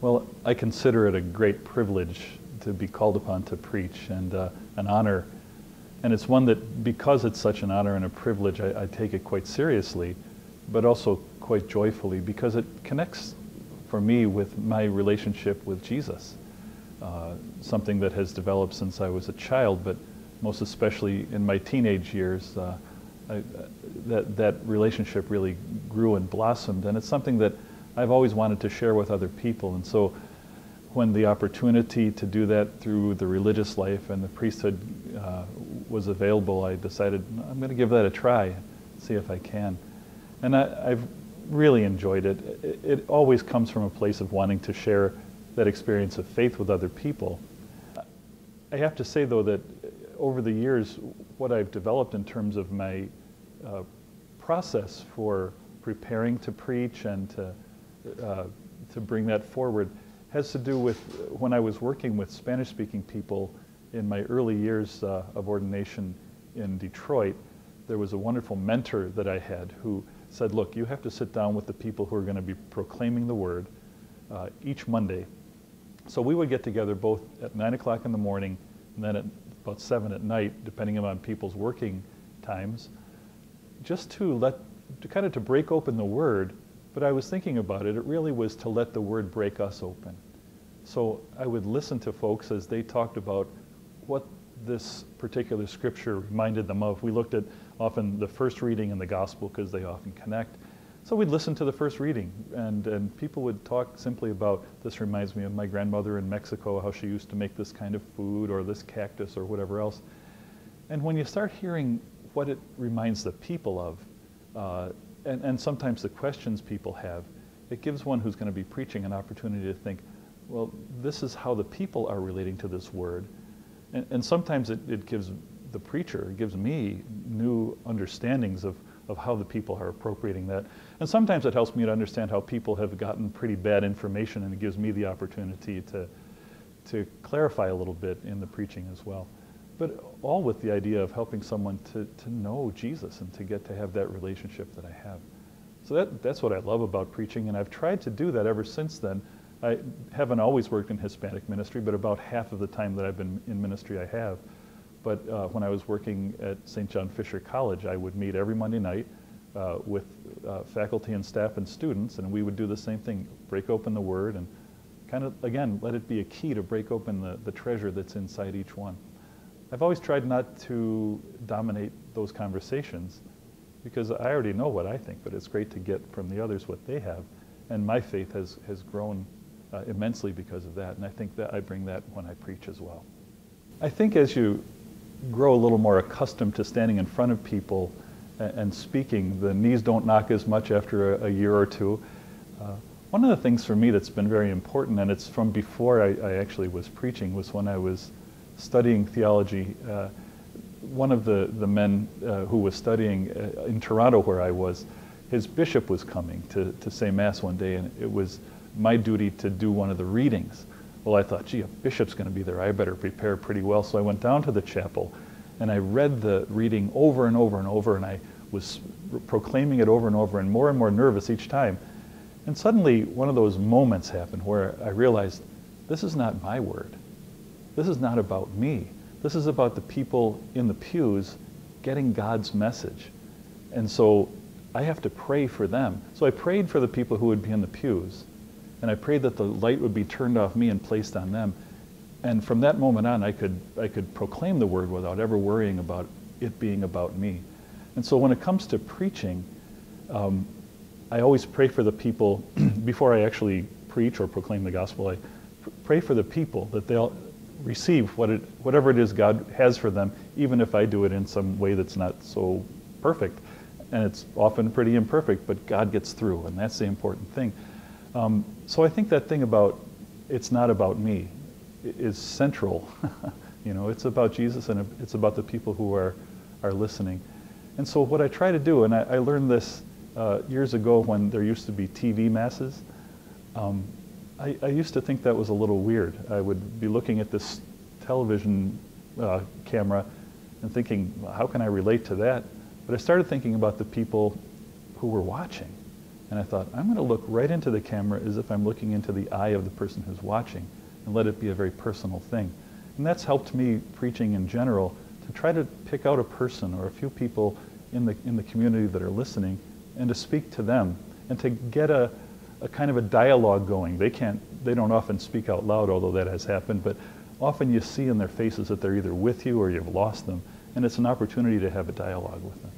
Well, I consider it a great privilege to be called upon to preach, and an honor. And it's one that, because it's such an honor and a privilege, I take it quite seriously, but also quite joyfully, because it connects for me with my relationship with Jesus. Something that has developed since I was a child, but most especially in my teenage years, that relationship really grew and blossomed, and it's something that I've always wanted to share with other people. And so when the opportunity to do that through the religious life and the priesthood was available, I decided I'm going to give that a try, see if I can. And I've really enjoyed it. It always comes from a place of wanting to share that experience of faith with other people. I have to say, though, that over the years, what I've developed in terms of my process for preparing to preach and to bring that forward has to do with when I was working with Spanish-speaking people in my early years of ordination in Detroit. There was a wonderful mentor that I had who said, look, you have to sit down with the people who are going to be proclaiming the word each Monday. So we would get together both at 9 o'clock in the morning and then at about 7 at night, depending on people's working times, just to kind of to break open the word. But I was thinking about it, it really was to let the word break us open. So I would listen to folks as they talked about what this particular scripture reminded them of. We looked at often the first reading in the gospel because they often connect. So we'd listen to the first reading, and people would talk simply about, this reminds me of my grandmother in Mexico, how she used to make this kind of food or this cactus or whatever else. And when you start hearing what it reminds the people of, and sometimes the questions people have, it gives one who's going to be preaching an opportunity to think, well, this is how the people are relating to this word. And sometimes it gives the preacher, it gives me new understandings of how the people are appropriating that. And sometimes it helps me to understand how people have gotten pretty bad information, and it gives me the opportunity to clarify a little bit in the preaching as well. But all with the idea of helping someone to know Jesus and to get to have that relationship that I have. So that's what I love about preaching, and I've tried to do that ever since then. I haven't always worked in Hispanic ministry, but about half of the time that I've been in ministry I have. But when I was working at St. John Fisher College, I would meet every Monday night with faculty and staff and students, and we would do the same thing, break open the Word and kind of, again, let it be a key to break open the treasure that's inside each one. I've always tried not to dominate those conversations because I already know what I think, but it's great to get from the others what they have. And my faith has grown immensely because of that, and I think that I bring that when I preach as well. I think as you grow a little more accustomed to standing in front of people and speaking, the knees don't knock as much after a year or two. One of the things for me that's been very important, and it's from before I actually was preaching, was when I was studying theology. One of the men who was studying in Toronto where I was, his bishop was coming to say Mass one day, and it was my duty to do one of the readings. Well, I thought, gee, a bishop's going to be there. I better prepare pretty well. So I went down to the chapel, and I read the reading over and over and over, and I was proclaiming it over and over and more nervous each time. And suddenly, one of those moments happened where I realized, this is not my word. This is not about me. This is about the people in the pews getting God's message. And so I have to pray for them. So I prayed for the people who would be in the pews, and I prayed that the light would be turned off me and placed on them. And from that moment on, I could proclaim the word without ever worrying about it being about me. And so when it comes to preaching, I always pray for the people, before I actually preach or proclaim the gospel, I pray for the people that they'll receive whatever it is God has for them, even if I do it in some way that's not so perfect. And it's often pretty imperfect, but God gets through, and that's the important thing. So I think that thing about it's not about me is central. You know, it's about Jesus, and it's about the people who are listening. And so what I try to do, and I learned this years ago when there used to be TV masses, I used to think that was a little weird. I would be looking at this television camera and thinking, well, how can I relate to that? But I started thinking about the people who were watching. And I thought, I'm going to look right into the camera as if I'm looking into the eye of the person who's watching, and let it be a very personal thing. And that's helped me, preaching in general, to try to pick out a person or a few people in the community that are listening, and to speak to them, and to get a kind of a dialogue going. They don't often speak out loud, although that has happened, but often you see in their faces that they're either with you or you've lost them, and it's an opportunity to have a dialogue with them.